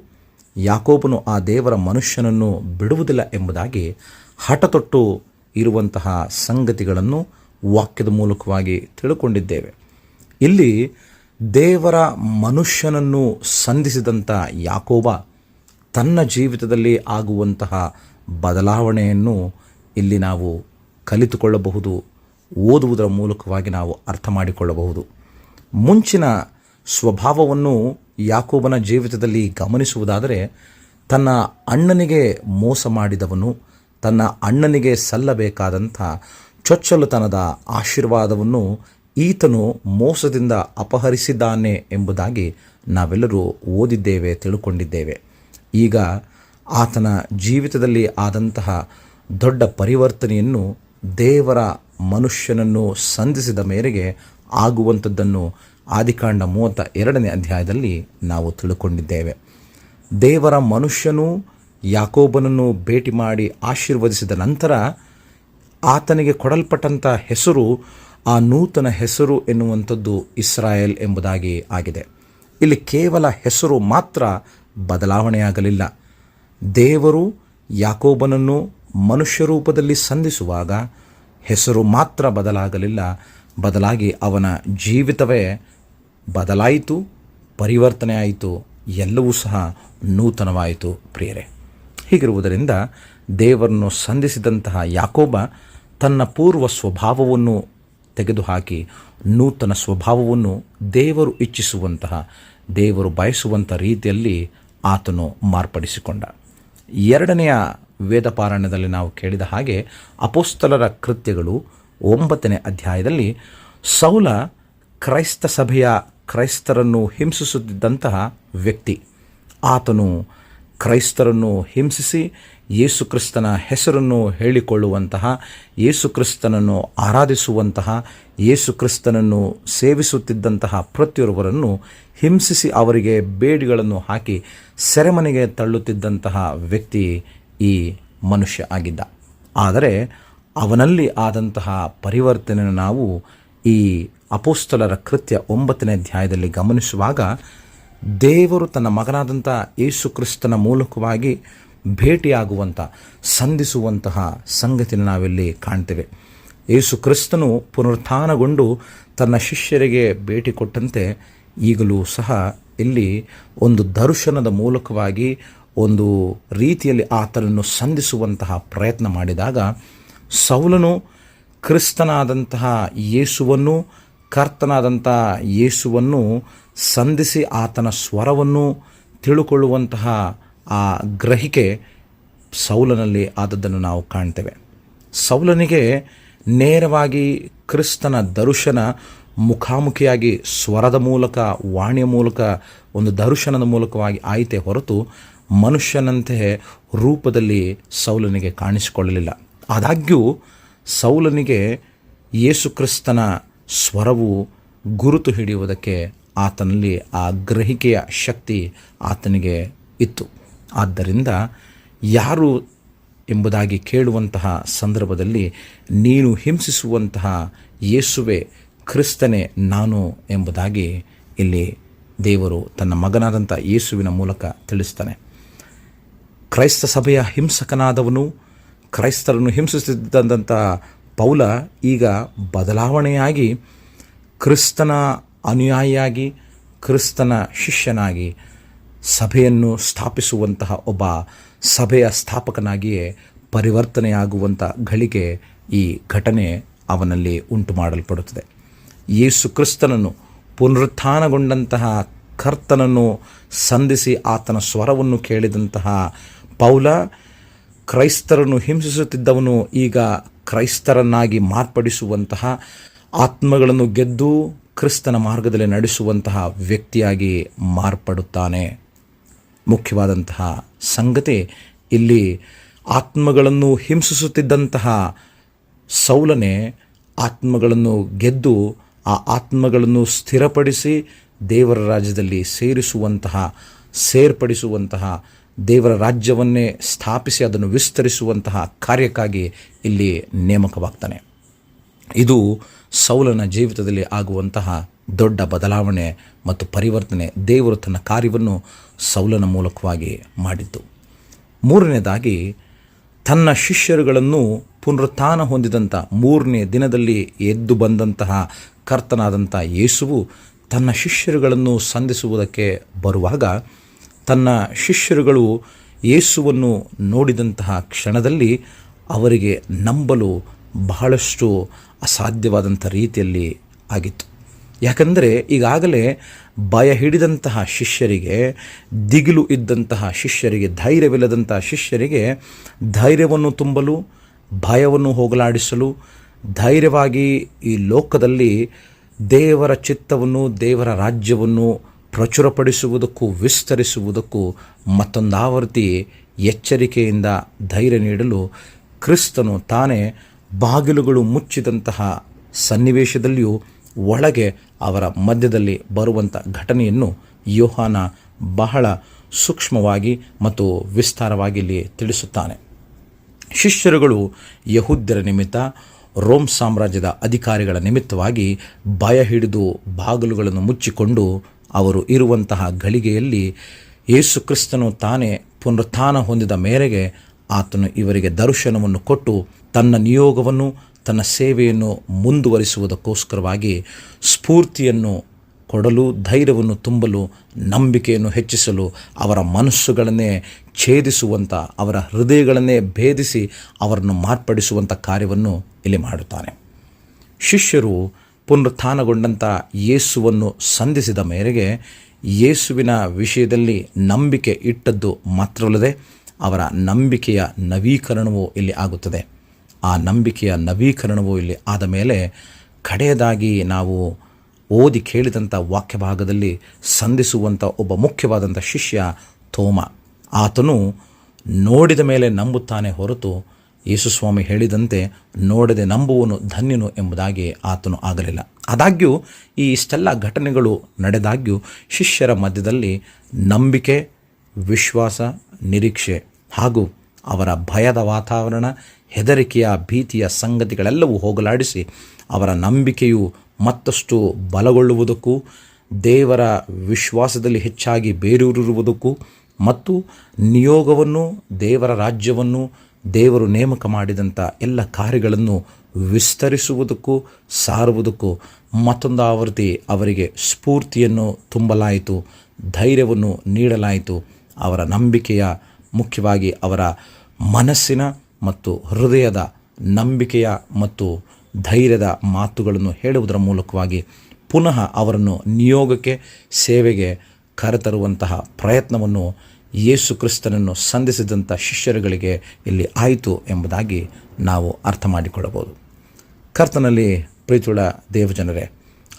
S2: ಯಾಕೋಬನು ಆ ದೇವರ ಮನುಷ್ಯನನ್ನು ಬಿಡುವುದಿಲ್ಲ ಎಂಬುದಾಗಿ ಹಠತೊಟ್ಟು ಇರುವಂತಹ ಸಂಗತಿಗಳನ್ನು ವಾಕ್ಯದ ಮೂಲಕವಾಗಿ ತಿಳ್ಕೊಂಡಿದ್ದೇವೆ. ಇಲ್ಲಿ ದೇವರ ಮನುಷ್ಯನನ್ನು ಸಂಧಿಸಿದಂಥ ಯಾಕೋಬ ತನ್ನ ಜೀವಿತದಲ್ಲಿ ಆಗುವಂತಹ ಬದಲಾವಣೆಯನ್ನು ಇಲ್ಲಿ ನಾವು ಕಲಿತುಕೊಳ್ಳಬಹುದು, ಓದುವುದರ ಮೂಲಕವಾಗಿ ನಾವು ಅರ್ಥ ಮಾಡಿಕೊಳ್ಳಬಹುದು. ಮುಂಚಿನ ಸ್ವಭಾವವನ್ನು ಯಾಕೋಬನ ಜೀವಿತದಲ್ಲಿ ಗಮನಿಸುವುದಾದರೆ, ತನ್ನ ಅಣ್ಣನಿಗೆ ಮೋಸ ಮಾಡಿದವನು, ತನ್ನ ಅಣ್ಣನಿಗೆ ಸಲ್ಲಬೇಕಾದಂಥ ಚೊಚ್ಚಲುತನದ ಆಶೀರ್ವಾದವನ್ನು ಈತನು ಮೋಸದಿಂದ ಅಪಹರಿಸಿದ್ದಾನೆ ಎಂಬುದಾಗಿ ನಾವೆಲ್ಲರೂ ಓದಿದ್ದೇವೆ, ತಿಳ್ಕೊಂಡಿದ್ದೇವೆ. ಈಗ ಆತನ ಜೀವಿತದಲ್ಲಿ ಆದಂತಹ ದೊಡ್ಡ ಪರಿವರ್ತನೆಯನ್ನು ದೇವರ ಮನುಷ್ಯನನ್ನು ಸಂಧಿಸಿದ ಮೇರೆಗೆ ಆಗುವಂಥದ್ದನ್ನು ಆದಿಕಾಂಡ 32ನೇ ಅಧ್ಯಾಯದಲ್ಲಿ ನಾವು ತಿಳ್ಕೊಂಡಿದ್ದೇವೆ. ದೇವರ ಮನುಷ್ಯನು ಯಾಕೋಬನನ್ನು ಭೇಟಿ ಮಾಡಿ ಆಶೀರ್ವದಿಸಿದ ನಂತರ ಆತನಿಗೆ ಕೊಡಲ್ಪಟ್ಟಂಥ ಹೆಸರು, ಆ ನೂತನ ಹೆಸರು ಎನ್ನುವಂಥದ್ದು ಇಸ್ರಾಯೇಲ್ ಎಂಬುದಾಗಿ ಆಗಿದೆ. ಇಲ್ಲಿ ಕೇವಲ ಹೆಸರು ಮಾತ್ರ ಬದಲಾವಣೆಯಾಗಲಿಲ್ಲ. ದೇವರು ಯಾಕೋಬನನ್ನು ಮನುಷ್ಯ ರೂಪದಲ್ಲಿ ಸಂಧಿಸುವಾಗ ಹೆಸರು ಮಾತ್ರ ಬದಲಾಗಲಿಲ್ಲ, ಬದಲಾಗಿ ಅವನ ಜೀವಿತವೇ ಬದಲಾಯಿತು, ಪರಿವರ್ತನೆ ಆಯಿತು, ಎಲ್ಲವೂ ಸಹ ನೂತನವಾಯಿತು. ಪ್ರಿಯರೇ, ಹೀಗಿರುವುದರಿಂದ ದೇವರನ್ನು ಸಂಧಿಸಿದಂತಹ ಯಾಕೋಬ ತನ್ನ ಪೂರ್ವ ಸ್ವಭಾವವನ್ನು ತೆಗೆದುಹಾಕಿ ನೂತನ ಸ್ವಭಾವವನ್ನು ದೇವರು ಇಚ್ಛಿಸುವಂತಹ, ದೇವರು ಬಯಸುವಂಥ ರೀತಿಯಲ್ಲಿ ಆತನು ಮಾರ್ಪಡಿಸಿಕೊಂಡ. 2ನೆಯ ವೇದಪಾರಾಯಣದಲ್ಲಿ ನಾವು ಕೇಳಿದ ಹಾಗೆ ಅಪೊಸ್ತಲರ ಕೃತ್ಯಗಳು 9ನೇ ಅಧ್ಯಾಯದಲ್ಲಿ ಸೌಲ ಕ್ರೈಸ್ತ ಸಭೆಯ ಕ್ರೈಸ್ತರನ್ನು ಹಿಂಸಿಸುತ್ತಿದ್ದಂತಹ ವ್ಯಕ್ತಿ. ಆತನು ಕ್ರೈಸ್ತರನ್ನು ಹಿಂಸಿಸಿ ಯೇಸುಕ್ರಿಸ್ತನ ಹೆಸರನ್ನು ಹೇಳಿಕೊಳ್ಳುವಂತಹ, ಯೇಸುಕ್ರಿಸ್ತನನ್ನು ಆರಾಧಿಸುವಂತಹ, ಯೇಸುಕ್ರಿಸ್ತನನ್ನು ಸೇವಿಸುತ್ತಿದ್ದಂತಹ ಪ್ರತಿಯೊಬ್ಬರನ್ನು ಹಿಂಸಿಸಿ ಅವರಿಗೆ ಬೇಡಿಗಳನ್ನು ಹಾಕಿ ಸೆರೆಮನೆಗೆ ತಳ್ಳುತ್ತಿದ್ದಂತಹ ವ್ಯಕ್ತಿ ಈ ಮನುಷ್ಯ ಆಗಿದ್ದ. ಆದರೆ ಅವನಲ್ಲಿ ಆದಂತಹ ಪರಿವರ್ತನೆಯನ್ನು ನಾವು ಈ ಅಪೊಸ್ತಲರ ಕೃತ್ಯ 9ನೇ ಅಧ್ಯಾಯದಲ್ಲಿ ಗಮನಿಸುವಾಗ ದೇವರು ತನ್ನ ಮಗನಾದಂಥ ಯೇಸುಕ್ರಿಸ್ತನ ಮೂಲಕವಾಗಿ ಭೇಟಿಯಾಗುವಂಥ, ಸಂಧಿಸುವಂತಹ ಸಂಗತಿಯನ್ನು ನಾವಿಲ್ಲಿ ಕಾಣ್ತೇವೆ. ಯೇಸುಕ್ರಿಸ್ತನು ಪುನರುತ್ಥಾನಗೊಂಡು ತನ್ನ ಶಿಷ್ಯರಿಗೆ ಭೇಟಿ ಕೊಟ್ಟಂತೆ ಈಗಲೂ ಸಹ ಇಲ್ಲಿ ಒಂದು ದರ್ಶನದ ಮೂಲಕವಾಗಿ ಒಂದು ರೀತಿಯಲ್ಲಿ ಆತನನ್ನು ಸಂಧಿಸುವಂತಹ ಪ್ರಯತ್ನ ಮಾಡಿದಾಗ ಸೌಲನು ಕ್ರಿಸ್ತನಾದಂತಹ ಯೇಸುವನ್ನು, ಕರ್ತನಾದಂಥ ಯೇಸುವನ್ನು ಸಂಧಿಸಿ ಆತನ ಸ್ವರವನ್ನು ತಿಳುಕೊಳ್ಳುವಂತಹ ಆ ಗ್ರಹಿಕೆ ಸೌಲನಲ್ಲಿ ಆದದ್ದನ್ನು ನಾವು ಕಾಣ್ತೇವೆ. ಸೌಲನಿಗೆ ನೇರವಾಗಿ ಕ್ರಿಸ್ತನ ದರ್ಶನ ಮುಖಾಮುಖಿಯಾಗಿ ಸ್ವರದ ಮೂಲಕ, ವಾಣಿಯ ಮೂಲಕ, ಒಂದು ದರ್ಶನದ ಮೂಲಕವಾಗಿ ಆಯಿತೇ ಹೊರತು ಮನುಷ್ಯನಂತೆ ರೂಪದಲ್ಲಿ ಸೌಲನಿಗೆ ಕಾಣಿಸಿಕೊಳ್ಳಲಿಲ್ಲ. ಆದಾಗ್ಯೂ ಸೌಲನಿಗೆ ಯೇಸುಕ್ರಿಸ್ತನ ಸ್ವರವು ಗುರುತು ಹಿಡಿಯುವುದಕ್ಕೆ ಆತನಲ್ಲಿ ಆ ಗ್ರಹಿಕೆಯ ಶಕ್ತಿ ಆತನಿಗೆ ಇತ್ತು. ಆದ್ದರಿಂದ ಯಾರು ಎಂಬುದಾಗಿ ಕೇಳುವಂತಹ ಸಂದರ್ಭದಲ್ಲಿ ನೀನು ಹಿಂಸಿಸುವಂತಹ ಯೇಸುವೆ, ಕ್ರಿಸ್ತನೇ ನಾನು ಎಂಬುದಾಗಿ ಇಲ್ಲಿ ದೇವರು ತನ್ನ ಮಗನಾದಂಥ ಯೇಸುವಿನ ಮೂಲಕ ತಿಳಿಸ್ತಾನೆ. ಕ್ರೈಸ್ತ ಸಭೆಯ ಹಿಂಸಕನಾದವನು, ಕ್ರೈಸ್ತರನ್ನು ಹಿಂಸಿಸುತ್ತಿದ್ದಂಥ ಪೌಲ ಈಗ ಬದಲಾವಣೆಯಾಗಿ ಕ್ರಿಸ್ತನ ಅನುಯಾಯಿಯಾಗಿ, ಕ್ರಿಸ್ತನ ಶಿಷ್ಯನಾಗಿ ಸಭೆಯನ್ನು ಸ್ಥಾಪಿಸುವಂತಹ ಒಬ್ಬ ಸಭೆಯ ಸ್ಥಾಪಕನಾಗಿಯೇ ಪರಿವರ್ತನೆಯಾಗುವಂಥ ಗಳಿಗೆ ಈ ಘಟನೆ ಅವನಲ್ಲಿ ಉಂಟು ಮಾಡಲ್ಪಡುತ್ತದೆ. ಯೇಸು ಕ್ರಿಸ್ತನನ್ನು, ಪುನರುತ್ಥಾನಗೊಂಡಂತಹ ಕರ್ತನನ್ನು ಸಂಧಿಸಿ ಆತನ ಸ್ವರವನ್ನು ಕೇಳಿದಂತಹ ಪೌಲ, ಕ್ರೈಸ್ತರನ್ನು ಹಿಂಸಿಸುತ್ತಿದ್ದವನು ಈಗ ಕ್ರೈಸ್ತರನ್ನಾಗಿ ಮಾರ್ಪಡಿಸುವಂತಹ, ಆತ್ಮಗಳನ್ನು ಗೆದ್ದು ಕ್ರಿಸ್ತನ ಮಾರ್ಗದಲ್ಲಿ ನಡೆಸುವಂತಹ ವ್ಯಕ್ತಿಯಾಗಿ ಮಾರ್ಪಡುತ್ತಾನೆ. ಮುಖ್ಯವಾದಂತಹ ಸಂಗತಿ ಇಲ್ಲಿ ಆತ್ಮಗಳನ್ನು ಹಿಂಸಿಸುತ್ತಿದ್ದಂತಹ ಸೌಲನೇ ಆತ್ಮಗಳನ್ನು ಗೆದ್ದು ಆ ಆತ್ಮಗಳನ್ನು ಸ್ಥಿರಪಡಿಸಿ ದೇವರ ರಾಜ್ಯದಲ್ಲಿ ಸೇರ್ಪಡಿಸುವಂತಹ ದೇವರ ರಾಜ್ಯವನ್ನೇ ಸ್ಥಾಪಿಸಿ ಅದನ್ನು ವಿಸ್ತರಿಸುವಂತಹ ಕಾರ್ಯಕ್ಕಾಗಿ ಇಲ್ಲಿ ನೇಮಕವಾಗ್ತಾನೆ. ಇದು ಸೌಲನ ಜೀವಿತದಲ್ಲಿ ಆಗುವಂತಹ ದೊಡ್ಡ ಬದಲಾವಣೆ ಮತ್ತು ಪರಿವರ್ತನೆ. ದೇವರು ತನ್ನ ಕಾರ್ಯವನ್ನು ಸೌಲನ ಮೂಲಕವಾಗಿ ಮಾಡಿದ್ದು. 3ನೇದಾಗಿ, ತನ್ನ ಶಿಷ್ಯರುಗಳನ್ನು ಪುನರುತ್ಥಾನ ಹೊಂದಿದಂಥ 3ನೇ ದಿನದಲ್ಲಿ ಎದ್ದು ಬಂದಂತಹ ಕರ್ತನಾದಂಥ ಯೇಸುವು ತನ್ನ ಶಿಷ್ಯರುಗಳನ್ನು ಸಂಧಿಸುವುದಕ್ಕೆ ಬರುವಾಗ ತನ್ನ ಶಿಷ್ಯರುಗಳು ಯೇಸುವನ್ನು ನೋಡಿದಂತಹ ಕ್ಷಣದಲ್ಲಿ ಅವರಿಗೆ ನಂಬಲು ಬಹಳಷ್ಟು ಅಸಾಧ್ಯವಾದಂಥ ರೀತಿಯಲ್ಲಿ ಆಗಿತ್ತು. ಯಾಕಂದರೆ ಈಗಾಗಲೇ ಭಯ ಹಿಡಿದಂತಹ ಶಿಷ್ಯರಿಗೆ, ದಿಗಿಲು ಇದ್ದಂತಹ ಶಿಷ್ಯರಿಗೆ, ಧೈರ್ಯವಿಲ್ಲದಂತಹ ಶಿಷ್ಯರಿಗೆ ಧೈರ್ಯವನ್ನು ತುಂಬಲು, ಭಯವನ್ನು ಹೋಗಲಾಡಿಸಲು, ಧೈರ್ಯವಾಗಿ ಈ ಲೋಕದಲ್ಲಿ ದೇವರ ಚಿತ್ತವನ್ನು, ದೇವರ ರಾಜ್ಯವನ್ನು ಪ್ರಚುರಪಡಿಸುವುದಕ್ಕೂ ವಿಸ್ತರಿಸುವುದಕ್ಕೂ ಮತ್ತೊಂದಾವರ್ತಿ ಎಚ್ಚರಿಕೆಯಿಂದ ಧೈರ್ಯ ನೀಡಲು ಕ್ರಿಸ್ತನು ತಾನೇ ಬಾಗಿಲುಗಳು ಮುಚ್ಚಿದಂತಹ ಸನ್ನಿವೇಶದಲ್ಲಿಯೂ ಒಳಗೆ ಅವರ ಮಧ್ಯದಲ್ಲಿ ಬರುವಂಥ ಘಟನೆಯನ್ನು ಯೋಹಾನ ಬಹಳ ಸೂಕ್ಷ್ಮವಾಗಿ ಮತ್ತು ವಿಸ್ತಾರವಾಗಿ ಇಲ್ಲಿ ತಿಳಿಸುತ್ತಾನೆ. ಶಿಷ್ಯರುಗಳು ಯಹೂದ್ಯರ ನಿಮಿತ್ತ ರೋಮ್ ಸಾಮ್ರಾಜ್ಯದ ಅಧಿಕಾರಿಗಳ ನಿಮಿತ್ತವಾಗಿ ಭಯ ಹಿಡಿದು ಬಾಗಿಲುಗಳನ್ನು ಮುಚ್ಚಿಕೊಂಡು ಅವರು ಇರುವಂತಹ ಗಳಿಗೆಯಲ್ಲಿ ಯೇಸು ಕ್ರಿಸ್ತನು ತಾನೇ ಪುನರುತ್ಥಾನ ಹೊಂದಿದ ಮೇರೆಗೆ ಆತನು ಇವರಿಗೆ ದರ್ಶನವನ್ನು ಕೊಟ್ಟು ತನ್ನ ನಿಯೋಗವನ್ನು, ತನ್ನ ಸೇವೆಯನ್ನು ಮುಂದುವರಿಸುವುದಕ್ಕೋಸ್ಕರವಾಗಿ ಸ್ಫೂರ್ತಿಯನ್ನು ಕೊಡಲು, ಧೈರ್ಯವನ್ನು ತುಂಬಲು, ನಂಬಿಕೆಯನ್ನು ಹೆಚ್ಚಿಸಲು, ಅವರ ಮನಸ್ಸುಗಳನ್ನೇ ಛೇದಿಸುವಂಥ, ಅವರ ಹೃದಯಗಳನ್ನೇ ಭೇದಿಸಿ ಅವರನ್ನು ಮಾರ್ಪಡಿಸುವಂಥ ಕಾರ್ಯವನ್ನು ಇಲ್ಲಿ ಮಾಡುತ್ತಾನೆ. ಶಿಷ್ಯರು ಪುನರುತ್ಥಾನಗೊಂಡಂಥ ಯೇಸುವನ್ನು ಸಂಧಿಸಿದ ಮೇರೆಗೆ ಯೇಸುವಿನ ವಿಷಯದಲ್ಲಿ ನಂಬಿಕೆ ಇಟ್ಟದ್ದು ಮಾತ್ರವಲ್ಲದೆ ಅವರ ನಂಬಿಕೆಯ ನವೀಕರಣವೂ ಇಲ್ಲಿ ಆಗುತ್ತದೆ. ಆ ನಂಬಿಕೆಯ ನವೀಕರಣವೂ ಇಲ್ಲಿ ಆದ ಮೇಲೆ ಕಡೆಯದಾಗಿ ನಾವು ಓದಿ ಕೇಳಿದಂಥ ವಾಕ್ಯ ಭಾಗದಲ್ಲಿ ಸಂಧಿಸುವಂಥ ಒಬ್ಬ ಮುಖ್ಯವಾದಂಥ ಶಿಷ್ಯ ತೋಮ. ಆತನು ನೋಡಿದ ಮೇಲೆ ನಂಬುತ್ತಾನೆ ಹೊರತು ಯೇಸುಸ್ವಾಮಿ ಹೇಳಿದಂತೆ ನೋಡದೆ ನಂಬುವನು ಧನ್ಯನು ಎಂಬುದಾಗಿ ಆತನು ಆಗಲಿಲ್ಲ. ಆದಾಗ್ಯೂ ಈ ಇಷ್ಟೆಲ್ಲ ಘಟನೆಗಳು ನಡೆದಾಗ್ಯೂ ಶಿಷ್ಯರ ಮಧ್ಯದಲ್ಲಿ ನಂಬಿಕೆ, ವಿಶ್ವಾಸ, ನಿರೀಕ್ಷೆ ಹಾಗೂ ಅವರ ಭಯದ ವಾತಾವರಣ, ಹೆದರಿಕೆಯ, ಭೀತಿಯ ಸಂಗತಿಗಳೆಲ್ಲವೂ ಹೋಗಲಾಡಿಸಿ ಅವರ ನಂಬಿಕೆಯು ಮತ್ತಷ್ಟು ಬಲಗೊಳ್ಳುವುದಕ್ಕೂ, ದೇವರ ವಿಶ್ವಾಸದಲ್ಲಿ ಹೆಚ್ಚಾಗಿ ಬೇರೂರಿರುವುದಕ್ಕೂ ಮತ್ತು ನಿಯೋಗವನ್ನು, ದೇವರ ರಾಜ್ಯವನ್ನು, ದೇವರು ನೇಮಕ ಮಾಡಿದಂಥ ಎಲ್ಲ ಕಾರ್ಯಗಳನ್ನು ವಿಸ್ತರಿಸುವುದಕ್ಕೂ ಸಾರುವುದಕ್ಕೂ ಮತ್ತೊಂದು ಆವೃತ್ತಿ ಅವರಿಗೆ ಸ್ಫೂರ್ತಿಯನ್ನು ತುಂಬಲಾಯಿತು, ಧೈರ್ಯವನ್ನು ನೀಡಲಾಯಿತು. ಅವರ ನಂಬಿಕೆಯ, ಮುಖ್ಯವಾಗಿ ಅವರ ಮನಸ್ಸಿನ ಮತ್ತು ಹೃದಯದ ನಂಬಿಕೆಯ ಮತ್ತು ಧೈರ್ಯದ ಮಾತುಗಳನ್ನು ಹೇಳುವುದರ ಮೂಲಕವಾಗಿ ಪುನಃ ಅವರನ್ನು ನಿಯೋಗಕ್ಕೆ, ಸೇವೆಗೆ ಕರೆತರುವಂತಹ ಪ್ರಯತ್ನವನ್ನು ಯೇಸು ಕ್ರಿಸ್ತನನ್ನು ಸಂಧಿಸಿದಂಥ ಶಿಷ್ಯರುಗಳಿಗೆ ಇಲ್ಲಿ ಆಯಿತು ಎಂಬುದಾಗಿ ನಾವು ಅರ್ಥ ಮಾಡಿಕೊಳ್ಳಬಹುದು. ಕರ್ತನಲ್ಲಿ ಪ್ರೀತಿಯುಳ್ಳ ದೇವಜನರೇ,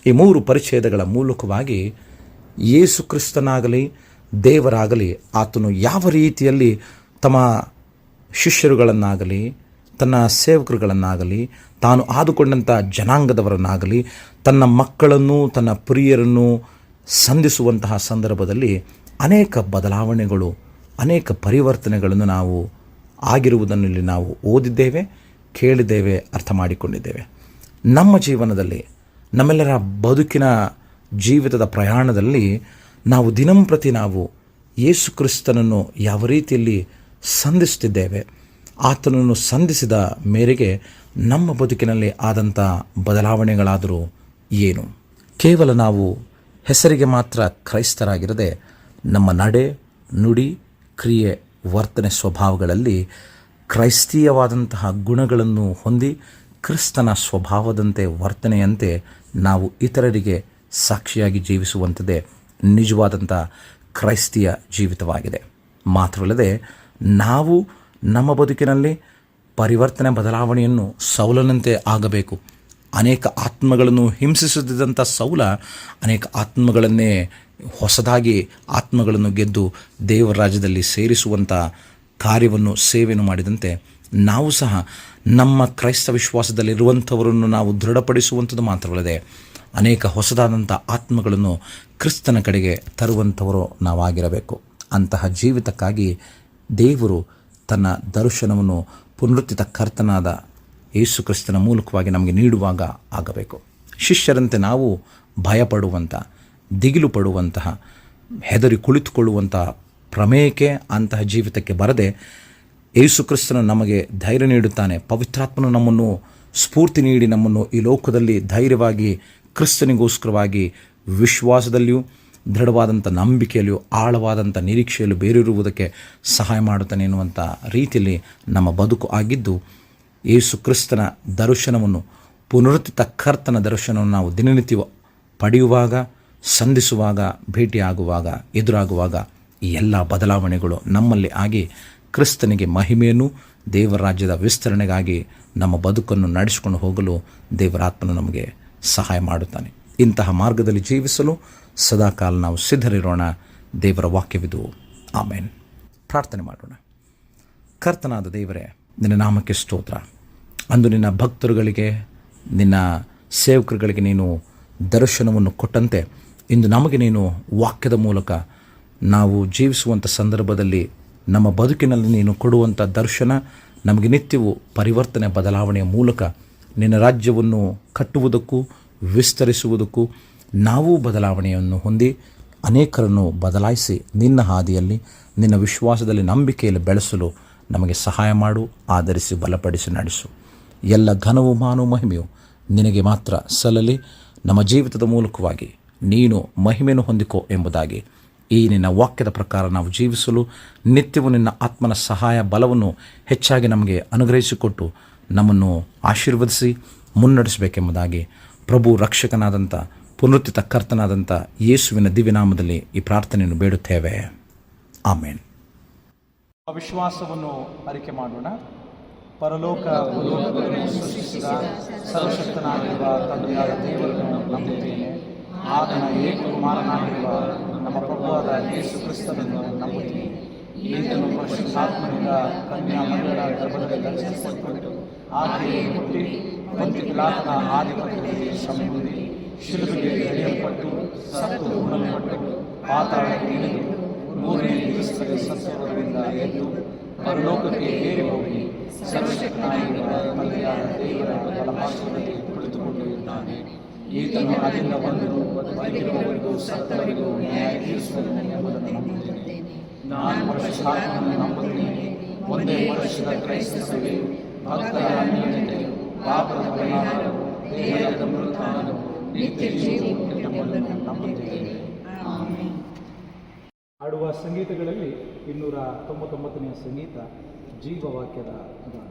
S2: ಈ 3 ಪರಿಚ್ಛೇದಗಳ ಮೂಲಕವಾಗಿ ಯೇಸು ಕ್ರಿಸ್ತನಾಗಲಿ ದೇವರಾಗಲಿ ಆತನು ಯಾವ ರೀತಿಯಲ್ಲಿ ತಮ್ಮ ಶಿಷ್ಯರುಗಳನ್ನಾಗಲಿ, ತನ್ನ ಸೇವಕರುಗಳನ್ನಾಗಲಿ, ತಾನು ಆದುಕೊಂಡಂಥ ಜನಾಂಗದವರನ್ನಾಗಲಿ, ತನ್ನ ಮಕ್ಕಳನ್ನು, ತನ್ನ ಪ್ರಿಯರನ್ನು ಸಂಧಿಸುವಂತಹ ಸಂದರ್ಭದಲ್ಲಿ ಅನೇಕ ಬದಲಾವಣೆಗಳು, ಅನೇಕ ಪರಿವರ್ತನೆಗಳನ್ನು ನಾವು ಆಗಿರುವುದನ್ನು ಇಲ್ಲಿ ನಾವು ಓದಿದ್ದೇವೆ, ಕೇಳಿದ್ದೇವೆ, ಅರ್ಥ ಮಾಡಿಕೊಂಡಿದ್ದೇವೆ. ನಮ್ಮ ಜೀವನದಲ್ಲಿ, ನಮ್ಮೆಲ್ಲರ ಬದುಕಿನ ಜೀವಿತದ ಪ್ರಯಾಣದಲ್ಲಿ ನಾವು ದಿನಂಪ್ರತಿ ನಾವು ಯೇಸು ಕ್ರಿಸ್ತನನ್ನು ಯಾವ ರೀತಿಯಲ್ಲಿ ಸಂಧಿಸುತ್ತಿದ್ದೇವೆ, ಆತನನ್ನು ಸಂಧಿಸಿದ ಮೇರೆಗೆ ನಮ್ಮ ಬದುಕಿನಲ್ಲಿ ಆದಂಥ ಬದಲಾವಣೆಗಳಾದರೂ ಏನು? ಕೇವಲ ನಾವು ಹೆಸರಿಗೆ ಮಾತ್ರ ಕ್ರೈಸ್ತರಾಗಿರದೆ ನಮ್ಮ ನಡೆ, ನುಡಿ, ಕ್ರಿಯೆ, ವರ್ತನೆ, ಸ್ವಭಾವಗಳಲ್ಲಿ ಕ್ರೈಸ್ತೀಯವಾದಂತಹ ಗುಣಗಳನ್ನು ಹೊಂದಿ ಕ್ರಿಸ್ತನ ಸ್ವಭಾವದಂತೆ, ವರ್ತನೆಯಂತೆ ನಾವು ಇತರರಿಗೆ ಸಾಕ್ಷಿಯಾಗಿ ಜೀವಿಸುವಂಥದ್ದೇ ನಿಜವಾದಂಥ ಕ್ರೈಸ್ತಿಯ ಜೀವಿತವಾಗಿದೆ. ಮಾತ್ರವಲ್ಲದೆ ನಾವು ನಮ್ಮ ಬದುಕಿನಲ್ಲಿ ಪರಿವರ್ತನೆ, ಬದಲಾವಣೆಯನ್ನು ಸೌಲನಂತೆ ಆಗಬೇಕು. ಅನೇಕ ಆತ್ಮಗಳನ್ನು ಹಿಂಸಿಸುತ್ತಿದ್ದಂಥ ಸೌಲ ಅನೇಕ ಆತ್ಮಗಳನ್ನೇ ಹೊಸದಾಗಿ ಆತ್ಮಗಳನ್ನು ಗೆದ್ದು ದೇವರ ರಾಜ್ಯದಲ್ಲಿ ಸೇರಿಸುವಂಥ ಕಾರ್ಯವನ್ನು, ಸೇವೆಯನ್ನು ಮಾಡಿದಂತೆ ನಾವು ಸಹ ನಮ್ಮ ಕ್ರೈಸ್ತ ವಿಶ್ವಾಸದಲ್ಲಿರುವಂಥವರನ್ನು ನಾವು ದೃಢಪಡಿಸುವಂಥದ್ದು ಮಾತ್ರವಲ್ಲದೆ ಅನೇಕ ಹೊಸದಾದಂಥ ಆತ್ಮಗಳನ್ನು ಕ್ರಿಸ್ತನ ಕಡೆಗೆ ತರುವಂಥವರು ನಾವಾಗಿರಬೇಕು. ಅಂತಹ ಜೀವಿತಕ್ಕಾಗಿ ದೇವರು ತನ್ನ ದರ್ಶನವನ್ನು ಪುನರುತ್ಥಿತ ಕರ್ತನಾದ ಯೇಸು ಕ್ರಿಸ್ತನ ಮೂಲಕವಾಗಿ ನಮಗೆ ನೀಡುವಾಗ ಆಗಬೇಕು. ಶಿಷ್ಯರಂತೆ ನಾವು ಭಯಪಡುವಂಥ, ದಿಗಿಲು ಪಡುವಂತಹ, ಹೆದರಿ ಕುಳಿತುಕೊಳ್ಳುವಂತಹ ಪ್ರಮೇಯಕ್ಕೆ ಅಂತಹ ಜೀವಿತಕ್ಕೆ ಬರದೆ ಯೇಸು ಕ್ರಿಸ್ತನು ನಮಗೆ ಧೈರ್ಯ ನೀಡುತ್ತಾನೆ. ಪವಿತ್ರಾತ್ಮನು ನಮ್ಮನ್ನು ಸ್ಫೂರ್ತಿ ನೀಡಿ ನಮ್ಮನ್ನು ಈ ಲೋಕದಲ್ಲಿ ಧೈರ್ಯವಾಗಿ ಕ್ರಿಸ್ತನಿಗೋಸ್ಕರವಾಗಿ ವಿಶ್ವಾಸದಲ್ಲಿಯೂ, ದೃಢವಾದಂಥ ನಂಬಿಕೆಯಲ್ಲಿಯೂ, ಆಳವಾದಂಥ ನಿರೀಕ್ಷೆಯಲ್ಲೂ ಬೇರಿರುವುದಕ್ಕೆ ಸಹಾಯ ಮಾಡುತ್ತಾನೆ ಎನ್ನುವಂಥ ರೀತಿಯಲ್ಲಿ ನಮ್ಮ ಬದುಕು ಆಗಿದ್ದು, ಯೇಸು ಕ್ರಿಸ್ತನ ದರ್ಶನವನ್ನು, ಪುನರುತ್ಥಿತ ಕರ್ತನ ದರ್ಶನವನ್ನು ನಾವು ದಿನನಿತ್ಯ ಪಡೆಯುವಾಗ, ಸಂಧಿಸುವಾಗ, ಭೇಟಿಯಾಗುವಾಗ, ಎದುರಾಗುವಾಗ ಈ ಎಲ್ಲ ಬದಲಾವಣೆಗಳು ನಮ್ಮಲ್ಲಿ ಆಗಿ ಕ್ರಿಸ್ತನಿಗೆ ಮಹಿಮೆಯನ್ನು, ದೇವರ ರಾಜ್ಯದ ವಿಸ್ತರಣೆಗಾಗಿ ನಮ್ಮ ಬದುಕನ್ನು ನಡೆಸಿಕೊಂಡು ಹೋಗಲು ದೇವರಾತ್ಮನು ನಮಗೆ ಸಹಾಯ ಮಾಡುತ್ತಾನೆ. ಇಂತಹ ಮಾರ್ಗದಲ್ಲಿ ಜೀವಿಸಲು ಸದಾಕಾಲ ನಾವು ಸಿದ್ಧರಿರೋಣ. ದೇವರ ವಾಕ್ಯವಿದು. ಆಮೇನ್. ಪ್ರಾರ್ಥನೆ ಮಾಡೋಣ. ಕರ್ತನಾದ ದೇವರೇ, ನಿನ್ನ ನಾಮಕ್ಕೆ ಸ್ತೋತ್ರ. ಅಂದು ನಿನ್ನ ಭಕ್ತರುಗಳಿಗೆ, ನಿನ್ನ ಸೇವಕರುಗಳಿಗೆ ನೀನು ದರ್ಶನವನ್ನು ಕೊಟ್ಟಂತೆ ಇಂದು ನಮಗೆ ನೀನು ವಾಕ್ಯದ ಮೂಲಕ ನಾವು ಜೀವಿಸುವಂಥ ಸಂದರ್ಭದಲ್ಲಿ ನಮ್ಮ ಬದುಕಿನಲ್ಲಿ ನೀನು ಕೊಡುವಂಥ ದರ್ಶನ ನಮಗೆ ನಿತ್ಯವೂ ಪರಿವರ್ತನೆ ಬದಲಾವಣೆಯ ಮೂಲಕ ನಿನ್ನ ರಾಜ್ಯವನ್ನು ಕಟ್ಟುವುದಕ್ಕೂ ವಿಸ್ತರಿಸುವುದಕ್ಕೂ ನಾವು ಬದಲಾವಣೆಯನ್ನು ಹೊಂದಿ ಅನೇಕರನ್ನು ಬದಲಾಯಿಸಿ ನಿನ್ನ ಹಾದಿಯಲ್ಲಿ, ನಿನ್ನ ವಿಶ್ವಾಸದಲ್ಲಿ, ನಂಬಿಕೆಯಲ್ಲಿ ಬೆಳೆಸಲು ನಮಗೆ ಸಹಾಯ ಮಾಡು. ಆಧರಿಸಿ ಬಲಪಡಿಸಿ ನಡೆಸು. ಎಲ್ಲ ಘನವು, ಮಾನವು, ಮಹಿಮೆಯು ನಿನಗೆ ಮಾತ್ರ ಸಲ್ಲಲಿ. ನಮ್ಮ ಜೀವಿತದ ಮೂಲಕವಾಗಿ ನೀನು ಮಹಿಮೆಯನ್ನು ಹೊಂದಿಕೋ ಎಂಬುದಾಗಿ ಈ ನಿನ್ನ ವಾಕ್ಯದ ಪ್ರಕಾರ ನಾವು ಜೀವಿಸಲು ನಿತ್ಯವೂ ನಿನ್ನ ಆತ್ಮನ ಸಹಾಯ ಬಲವನ್ನು ಹೆಚ್ಚಾಗಿ ನಮಗೆ ಅನುಗ್ರಹಿಸಿಕೊಟ್ಟು ನಮ್ಮನ್ನು ಆಶೀರ್ವದಿಸಿ ಮುನ್ನಡೆಸಬೇಕೆಂಬುದಾಗಿ ಪ್ರಭು ರಕ್ಷಕನಾದಂಥ ಪುನರುತ್ಥಿತ ಕರ್ತನಾದಂಥ ಯೇಸುವಿನ ದಿವ್ಯನಾಮದಲ್ಲಿ ಈ ಪ್ರಾರ್ಥನೆಯನ್ನು ಬೇಡುತ್ತೇವೆ. ಆಮೇನ್.
S3: ವಿಶ್ವಾಸವನ್ನು ಅರಿಕೆ ಮಾಡೋಣ. ಪರಲೋಕ ಭೂಲೋಕಗಳನ್ನು ಸೃಷ್ಟಿಸಿದ ಸರ್ವಶಕ್ತನಾಗಿರುವ ತಂದೆಯಾದ ದೇವರನ್ನು ನಂಬುತ್ತೇನೆ. ಆತನ ಏಕಕುಮಾರನಾಗಿರುವ ನಮ್ಮ ಪ್ರಭುವಾದ ಯೇಸು ಕ್ರಿಸ್ತನನ್ನು ನಂಬುತ್ತೇನೆ. ಈತನು ಪರಿಶುದ್ಧಾತ್ಮನಿಂದ ಕನ್ಯಾ ಮರಿಯಳ ಗರ್ಭದಲ್ಲಿ ಧರಿಸಲ್ಪಟ್ಟು ಆಕೆಯೇ ಹುಟ್ಟಿ ಪೊಂತ್ಯ ಪಿಲಾತನ ಆಧಿಪತ್ಯದಲ್ಲಿ ಶ್ರಮ ಹೊಂದಿ ಶಿಲುಬೆಗೆ ಎಳೆಯಲ್ಪಟ್ಟು ಸತ್ತು ಉಣ್ಣಲ್ಪಟ್ಟು ಪಾತಾಳಕ್ಕೆ ಇಳಿದು ಮೂರನೇ ದಿವಸದಲ್ಲಿ ಸತ್ತವರಿಂದ ಎದ್ದು ಪರಲೋಕಕ್ಕೆ ಏರಿ ಹೋಗಿ ಸರ್ವಶಕ್ತನಾಗಿರುವ ತಂದೆಯಾದ ದೇವರ ಬಲಪಾರ್ಶ್ವದಲ್ಲಿ ಕುಳಿತುಕೊಂಡು ಇದ್ದಾನೆ. ಈತನು ಅಲ್ಲಿಂದ ಬಂದು ಬದುಕಿರುವವರಿಗೂ ಸತ್ತವರಿಗೂ ನ್ಯಾಯ ತೀರಿಸುವನು ಎಂಬುದನ್ನು ನಂಬುತ್ತೇನೆ. ನಾನು ಪರಿಶುದ್ಧಾತ್ಮನನ್ನು ನಂಬುತ್ತೇನೆ. ಒಂದೇ ಪರಿಶುದ್ಧ ಕ್ರೈಸ್ತ ಸಭೆ, ಭಕ್ತರ ಅನ್ಯೋನ್ಯತೆ, ಪಾಪದ ಪರಿಹಾರವು, ದೇಹದ ಪುನರುತ್ಥಾನವು, ನಿತ್ಯ ಜೀವವು ಎಂಬುದನ್ನು ನಂಬುತ್ತೇನೆ. ಹಾಡುವ ಸಂಗೀತಗಳಲ್ಲಿ 299ನೇ ಸಂಗೀತ, ಜೀವವಾಕ್ಯದ ಗಾನ.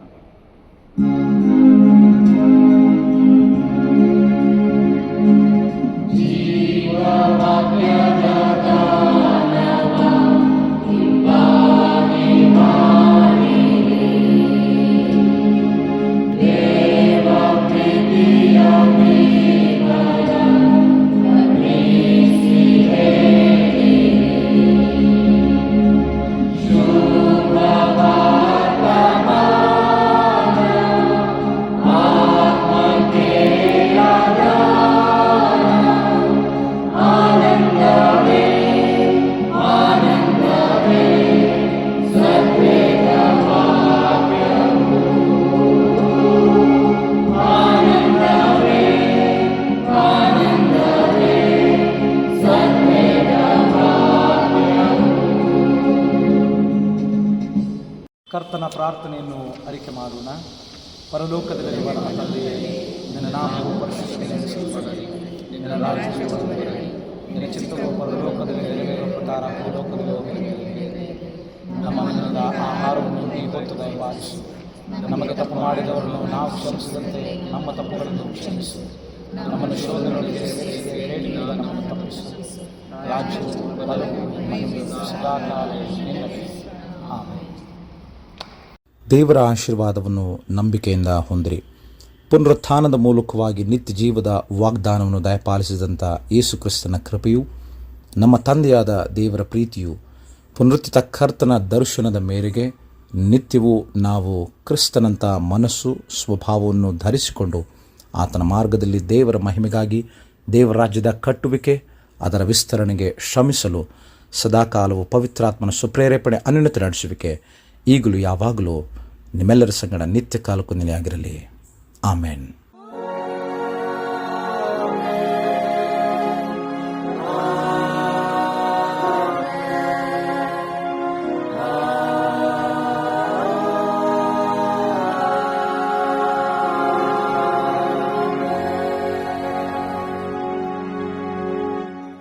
S3: ಕರ್ತನ ಪ್ರಾರ್ಥನೆಯನ್ನು ಅರಿಕೆ ಮಾಡೋಣ. ಪರಲೋಕದಲ್ಲಿರುವ ನಮ್ಮ ತಂದೆಯೇ, ನಿನ್ನ ನಾಮವು ಪರಿಶುದ್ಧಗೊಳಿಸಲ್ಪಡಲಿ. ನಿನ್ನ ರಾಜ್ಯವು ಬರಲಿ. ನಿನ್ನ ಚಿತ್ತವು ಪರಲೋಕದಲ್ಲಿ ನೆರವೇರುವ ಪ್ರಕಾರ ಭೂಲೋಕದಲ್ಲೂ ನೆರವೇರಲಿ. ನಮ್ಮ ಮನೆಯಿಂದ ಆಹಾರವನ್ನು ಈ ಹೊತ್ತು ದಯಪಾಲಿಸು. ನಮಗೆ ತಪ್ಪು ಮಾಡಿದವರನ್ನು ನಾವು ಕ್ಷಮಿಸಿದಂತೆ ನಮ್ಮ ತಪ್ಪುಗಳನ್ನು ಕ್ಷಮಿಸು. ನಮ್ಮನ್ನು ಶೋಧನೆಯೊಳಗೆ ಸೇರಿಸಿದ ನಮ್ಮನ್ನು ತಪ್ಪಿಸು. ರಾಜ್ಯವು, ಬಲವು, ಮಹಿಮೆಯು ಸದಾಕಾಲ ನಿನ್ನದೇ. ಆಮೆನ್.
S2: ದೇವರ ಆಶೀರ್ವಾದವನ್ನು ನಂಬಿಕೆಯಿಂದ ಹೊಂದಿರಿ. ಪುನರುತ್ಥಾನದ ಮೂಲಕವಾಗಿ ನಿತ್ಯ ಜೀವದ ವಾಗ್ದಾನವನ್ನು ದಯಪಾಲಿಸಿದಂಥ ಯೇಸು ಕ್ರಿಸ್ತನ ಕೃಪೆಯು, ನಮ್ಮ ತಂದೆಯಾದ ದೇವರ ಪ್ರೀತಿಯು, ಪುನರುತ್ಥಿತ ಕರ್ತನ ದರ್ಶನದ ಮೇರೆಗೆ ನಿತ್ಯವೂ ನಾವು ಕ್ರಿಸ್ತನಂಥ ಮನಸ್ಸು ಸ್ವಭಾವವನ್ನು ಧರಿಸಿಕೊಂಡು ಆತನ ಮಾರ್ಗದಲ್ಲಿ ದೇವರ ಮಹಿಮೆಗಾಗಿ, ದೇವರ ರಾಜ್ಯದ ಕಟ್ಟುವಿಕೆ, ಅದರ ವಿಸ್ತರಣೆಗೆ ಶ್ರಮಿಸಲು ಸದಾಕಾಲವು ಪವಿತ್ರಾತ್ಮನ ಸುಪ್ರೇರೇಪಣೆ, ಅನ್ಯೋನ್ಯತೆ ನಡೆಸುವಿಕೆ ಈಗಲೂ ಯಾವಾಗಲೂ ನಿಮ್ಮೆಲ್ಲರ ಸಂಗಡ ನಿತ್ಯ ಕಾಲಕ್ಕೂ ನೆಲೆಯಾಗಿರಲಿ. ಆಮೇನ್.